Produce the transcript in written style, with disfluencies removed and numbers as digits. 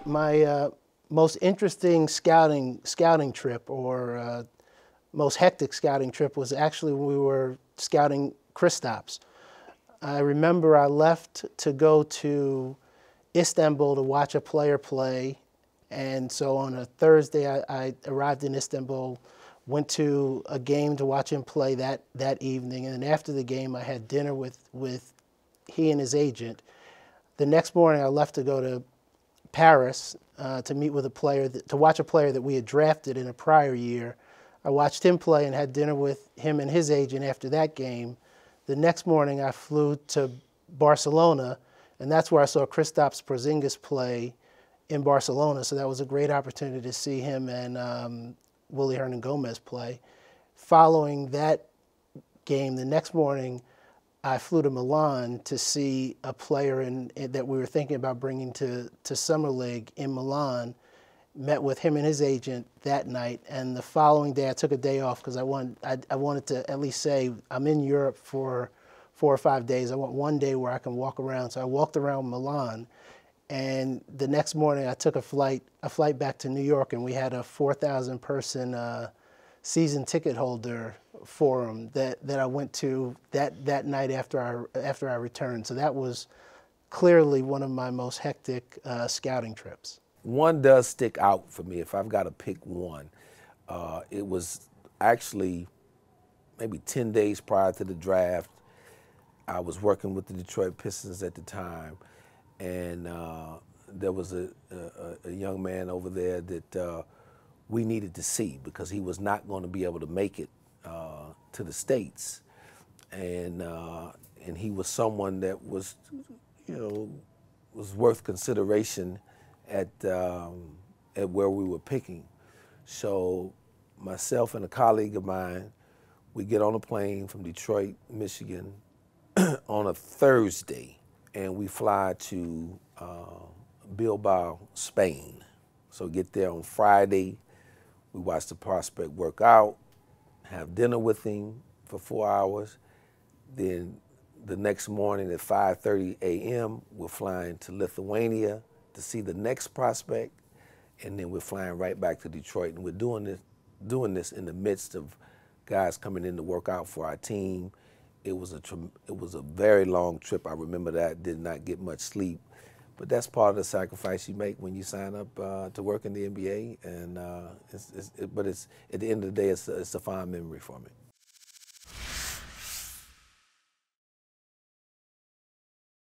my most interesting scouting trip, or most hectic scouting trip, was actually when we were scouting Kristaps. I remember I left to go to Istanbul to watch a player play, and so on a Thursday I arrived in Istanbul, went to a game to watch him play that evening, and then after the game I had dinner with he and his agent. The next morning I left to go to Paris to meet with a player, to watch a player that we had drafted in a prior year. I watched him play and had dinner with him and his agent after that game. The next morning I flew to Barcelona, and that's where I saw Kristaps Porzingis play in Barcelona, so that was a great opportunity to see him and Willie Hernangomez play. Following that game, the next morning, I flew to Milan to see a player that we were thinking about bringing to Summer League in Milan. Met with him and his agent that night, and the following day I took a day off because I wanted to at least say I'm in Europe for 4 or 5 days. I want one day where I can walk around. So I walked around Milan, and the next morning I took a flight back to New York, and we had a 4,000 person season ticket holder forum that I went to that night after I returned. So that was clearly one of my most hectic scouting trips. One does stick out for me if I've got to pick one. It was actually maybe 10 days prior to the draft. I was working with the Detroit Pistons at the time, and there was a young man over there that we needed to see because he was not going to be able to make it to the States, and he was someone that was, was worth consideration at where we were picking. So myself and a colleague of mine, we get on a plane from Detroit, Michigan on a Thursday, and we fly to Bilbao, Spain. So get there on Friday, we watch the prospect work out, have dinner with him for 4 hours. Then the next morning at 5:30 a.m., we're flying to Lithuania to see the next prospect, and then we're flying right back to Detroit. And we're doing this in the midst of guys coming in to work out for our team. It was a very long trip. I remember that. Did not get much sleep, but that's part of the sacrifice you make when you sign up to work in the NBA. And but at the end of the day, it's a fond memory for me.